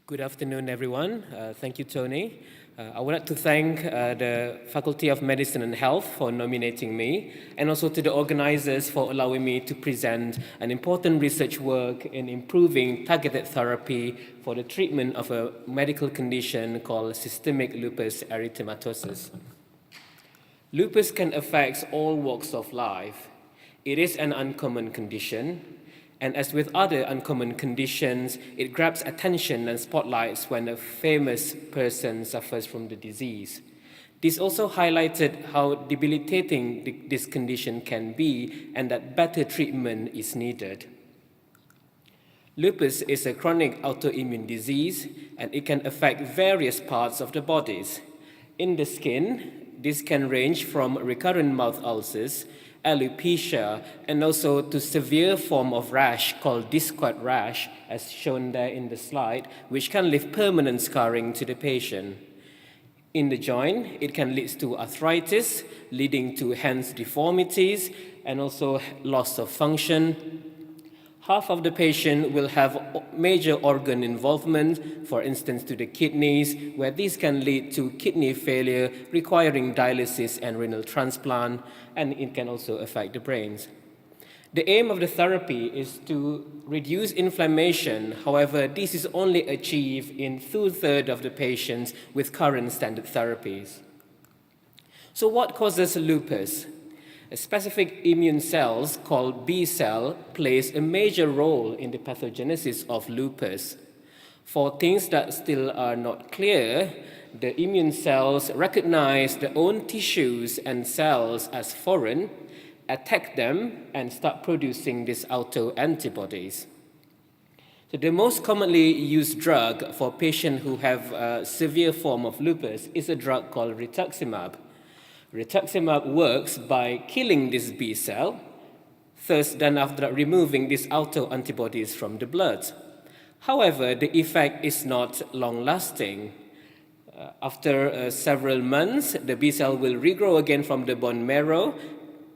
Good afternoon, everyone. Thank you, Tony. I would like to thank the Faculty of Medicine and Health for nominating me, and also to the organizers for allowing me to present an important research work in improving targeted therapy for the treatment of a medical condition called systemic lupus erythematosus. Lupus can affect all walks of life. It is an uncommon condition. And as with other uncommon conditions, it grabs attention and spotlights when a famous person suffers from the disease. This also highlighted how debilitating this condition can be and that better treatment is needed. Lupus is a chronic autoimmune disease, and it can affect various parts of the bodies. In the skin, this can range from recurrent mouth ulcers, alopecia, and also to severe form of rash called discoid rash, as shown there in the slide, which can leave permanent scarring to the patient. In the joint, it can lead to arthritis, leading to hand deformities, and also loss of function. Half of the patient will have major organ involvement, for instance to the kidneys, where this can lead to kidney failure requiring dialysis and renal transplant, and it can also affect the brains. The aim of the therapy is to reduce inflammation. However, this is only achieved in 2/3 of the patients with current standard therapies. So what causes lupus? A specific immune cells called B cell plays a major role in the pathogenesis of lupus. For things that still are not clear, the immune cells recognize their own tissues and cells as foreign, attack them, and start producing these autoantibodies. So the most commonly used drug for patients who have a severe form of lupus is a drug called rituximab. Rituximab works by killing this B cell, first then after removing these autoantibodies from the blood. However, the effect is not long-lasting. After several months, the B cell will regrow again from the bone marrow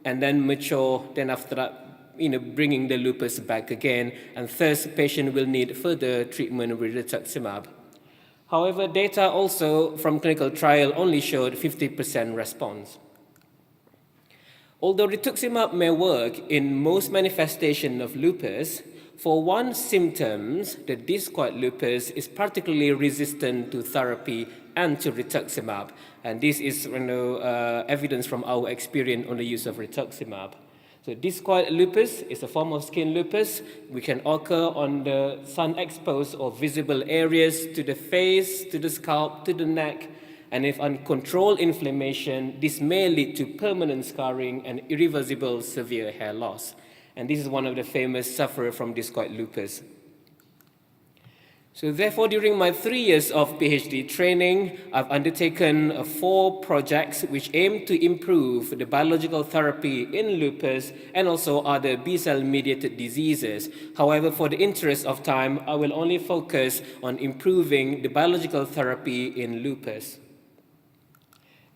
and then mature, then after that, bringing the lupus back again, and thus the patient will need further treatment with rituximab. However, data also from clinical trial only showed 50% response. Although rituximab may work in most manifestations of lupus, for one symptom, the discoid lupus is particularly resistant to therapy and to rituximab. And this is evidence from our experience on the use of rituximab. So discoid lupus is a form of skin lupus, which can occur on the sun-exposed or visible areas to the face, to the scalp, to the neck, and if uncontrolled inflammation, this may lead to permanent scarring and irreversible severe hair loss. And this is one of the famous sufferers from discoid lupus. So therefore, during my 3 years of PhD training, I've undertaken 4 projects which aim to improve the biological therapy in lupus and also other B-cell mediated diseases. However, for the interest of time, I will only focus on improving the biological therapy in lupus.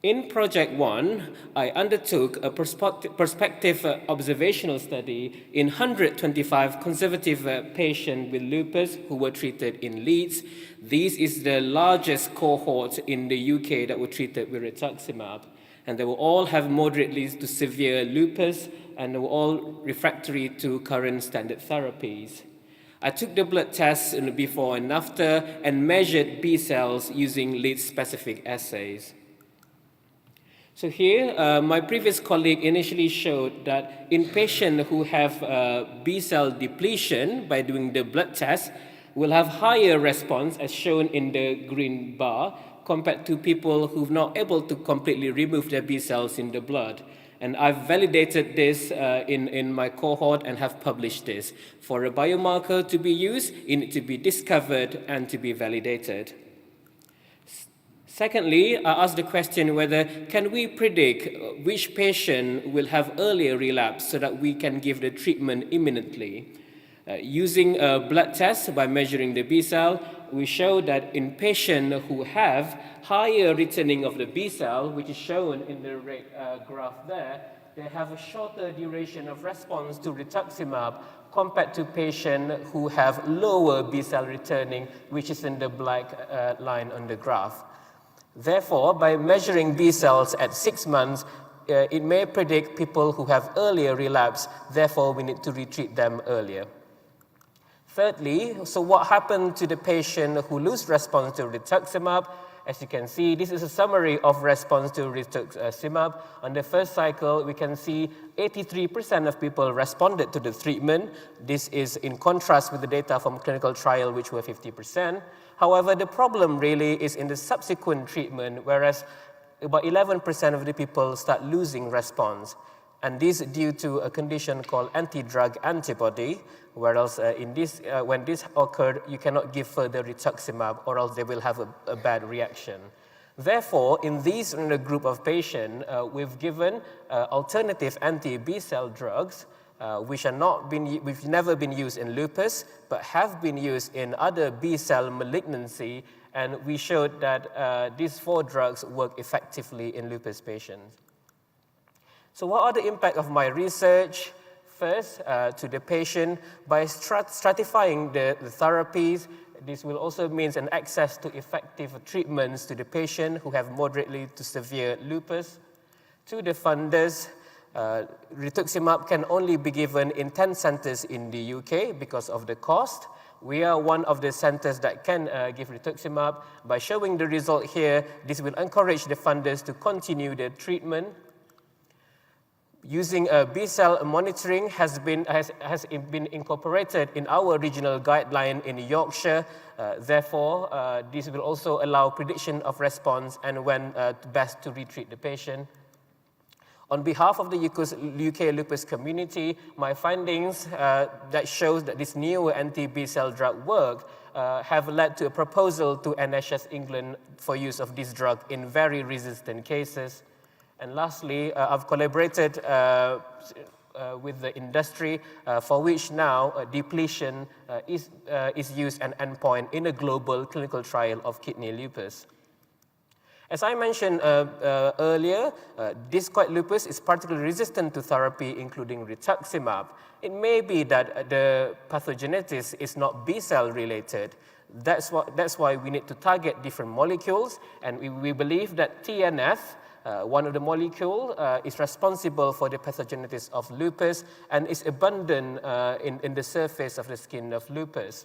In Project 1, I undertook a prospective observational study in 125 conservative patients with lupus who were treated in Leeds. This is the largest cohort in the UK that were treated with rituximab. And they will all have moderately to severe lupus, and they were all refractory to current standard therapies. I took the blood tests before and after and measured B cells using Leeds-specific assays. So here, my previous colleague initially showed that in patients who have B-cell depletion by doing the blood test will have higher response, as shown in the green bar, compared to people who are not able to completely remove their B-cells in the blood. And I've validated this in my cohort and have published this. For a biomarker to be used, it needs to be discovered and to be validated. Secondly, I asked the question whether can we predict which patient will have earlier relapse so that we can give the treatment imminently. Using a blood test by measuring the B cell, we show that in patients who have higher returning of the B cell, which is shown in the red graph there, they have a shorter duration of response to rituximab compared to patients who have lower B-cell returning, which is in the black line on the graph. Therefore, by measuring B cells at 6 months, it may predict people who have earlier relapse, therefore we need to retreat them earlier. Thirdly, so what happened to the patient who lose response to rituximab? As you can see, this is a summary of response to rituximab. On the first cycle, we can see 83% of people responded to the treatment. This is in contrast with the data from clinical trial, which were 50%. However, the problem really is in the subsequent treatment, whereas about 11% of the people start losing response. And this is due to a condition called anti-drug antibody, whereas when this occurred, you cannot give further rituximab or else they will have a bad reaction. Therefore, in this group of patients, we've given alternative anti-B cell drugs which never been used in lupus, but have been used in other B-cell malignancy, and we showed that these 4 drugs work effectively in lupus patients. So what are the impact of my research? First, to the patient, by stratifying the therapies, this will also mean an access to effective treatments to the patient who have moderately to severe lupus. To the funders, rituximab can only be given in 10 centers in the UK because of the cost. We are one of the centers that can give rituximab. By showing the result here, this will encourage the funders to continue the treatment. Using B-cell monitoring has been incorporated in our regional guideline in Yorkshire. Therefore, this will also allow prediction of response and when best to retreat the patient. On behalf of the UK lupus community, my findings that shows that this new anti-B-cell drug work have led to a proposal to NHS England for use of this drug in very resistant cases. And lastly, I've collaborated with the industry for which now depletion is used an endpoint in a global clinical trial of kidney lupus. As I mentioned earlier, discoid lupus is particularly resistant to therapy, including rituximab. It may be that the pathogenesis is not B-cell related. That's why we need to target different molecules, and we believe that TNF, one of the molecules, is responsible for the pathogenesis of lupus and is abundant in the surface of the skin of lupus.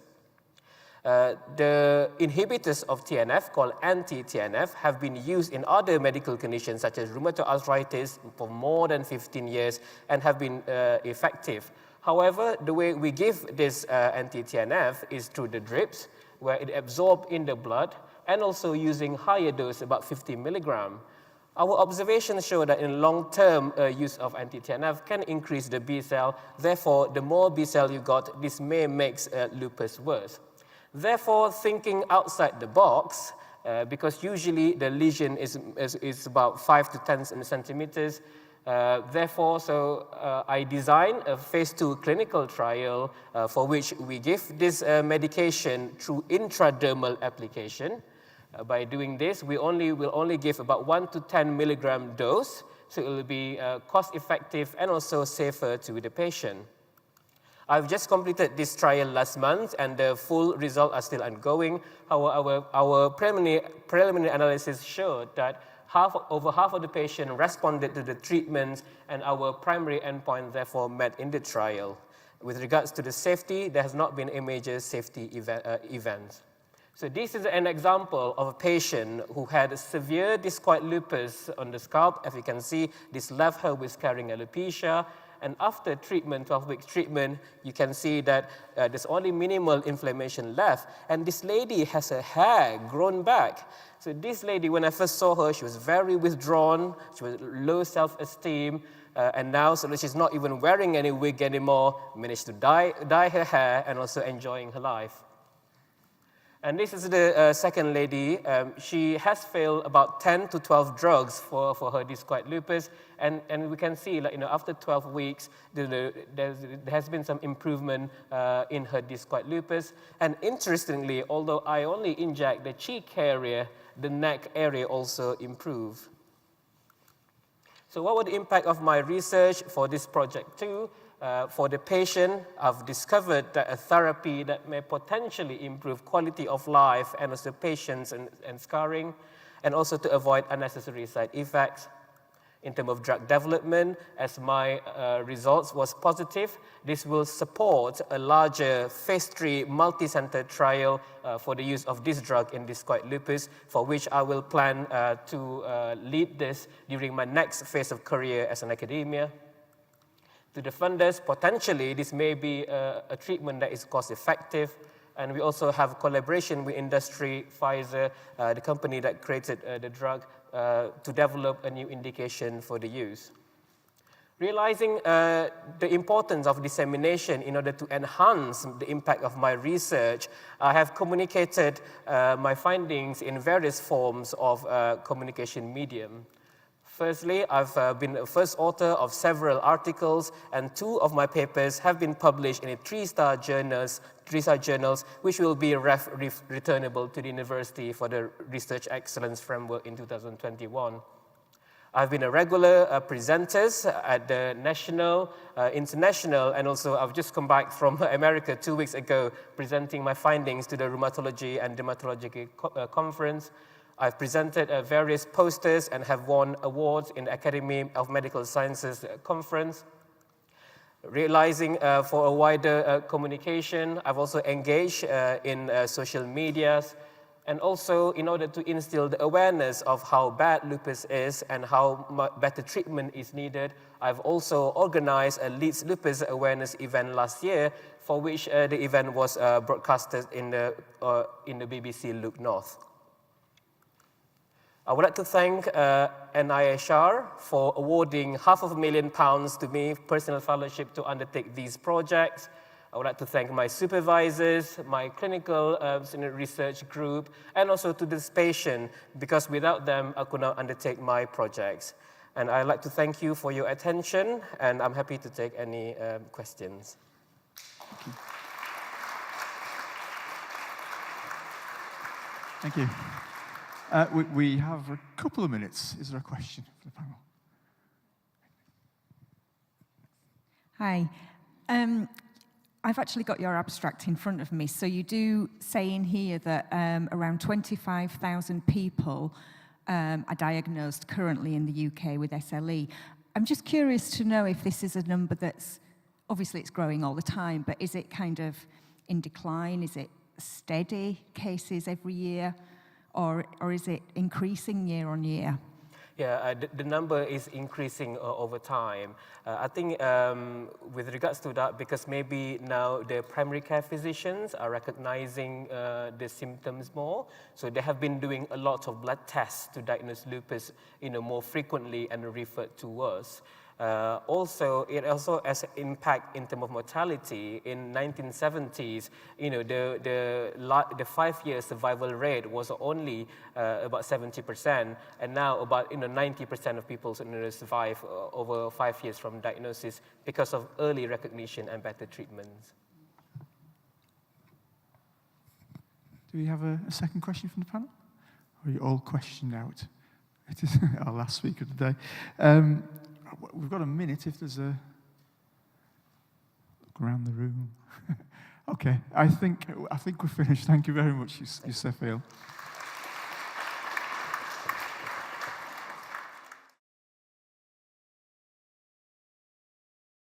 The inhibitors of TNF, called anti-TNF, have been used in other medical conditions such as rheumatoid arthritis for more than 15 years and have been effective. However, the way we give this anti-TNF is through the drips, where it absorbs in the blood, and also using higher dose, about 50 milligram. Our observations show that in long-term use of anti-TNF can increase the B cell. Therefore, the more B cell you got, this may make lupus worse. Therefore, thinking outside the box, because usually the lesion is about 5 to 10 centimeters. I designed a phase 2 clinical trial for which we give this medication through intradermal application. By doing this, we will only give about 1 to 10 milligram dose, so it will be cost-effective and also safer to the patient. I've just completed this trial last month, and the full results are still ongoing. However, our preliminary analysis showed that over half of the patients responded to the treatments, and our primary endpoint therefore met in the trial. With regards to the safety, there has not been a major safety event. So this is an example of a patient who had severe discoid lupus on the scalp. As you can see, this left her with carrying alopecia. And after treatment, 12-week treatment, you can see that there's only minimal inflammation left. And this lady has her hair grown back. So this lady, when I first saw her, she was very withdrawn. She was low self-esteem. And now, so that she's not even wearing any wig anymore, managed to dye her hair and also enjoying her life. And this is the second lady. She has failed about 10 to 12 drugs for her discoid lupus. And we can see, like, after 12 weeks, there has been some improvement in her discoid lupus. And interestingly, although I only inject the cheek area, the neck area also improved. So what was the impact of my research for this project too? For the patient, I've discovered that a therapy that may potentially improve quality of life and also patients and scarring, and also to avoid unnecessary side effects. In terms of drug development, as my results was positive, this will support a larger phase 3 multi-center trial for the use of this drug in discoid lupus, for which I will plan to lead this during my next phase of career as an academia. To the funders, potentially this may be a treatment that is cost-effective, and we also have collaboration with industry, Pfizer, the company that created the drug, to develop a new indication for the use. Realizing the importance of dissemination in order to enhance the impact of my research, I have communicated my findings in various forms of communication medium. Firstly, I've been a first author of several articles, and 2 of my papers have been published in 3-star journals, which will be returnable to the university for the Research Excellence Framework in 2021. I've been a regular presenter at the national, international, and also I've just come back from America 2 weeks ago presenting my findings to the Rheumatology and Dermatology Conference. I've presented various posters and have won awards in the Academy of Medical Sciences conference. Realizing for a wider communication, I've also engaged in social medias, and also in order to instill the awareness of how bad lupus is and how better treatment is needed, I've also organized a Leeds Lupus Awareness event last year, for which the event was broadcasted in the BBC Look North. I would like to thank NIHR for awarding £500,000 to me, personal fellowship, to undertake these projects. I would like to thank my supervisors, my clinical research group, and also to this patient, because without them, I could not undertake my projects. And I'd like to thank you for your attention, and I'm happy to take any questions. Thank you. We have a couple of minutes. Is there a question for the panel? Hi. I've actually got your abstract in front of me. So you do say in here that around 25,000 people are diagnosed currently in the UK with SLE. I'm just curious to know if this is a number that's, obviously it's growing all the time, but is it kind of in decline? Is it steady cases every year? Or is it increasing year on year? Yeah, the number is increasing over time. I think with regards to that, because maybe now the primary care physicians are recognizing the symptoms more, so they have been doing a lot of blood tests to diagnose lupus, more frequently and referred to us. Also, it also has an impact in terms of mortality. In 1970s, the 5-year survival rate was only about 70%, and now about 90% of people survive over 5 years from diagnosis because of early recognition and better treatments. Do we have a second question from the panel? Or are you all questioned out? It is our last speaker of the day. We've got a minute if there's a look around the room. Okay, I think we're finished. Thank you very much, Yuzaiful.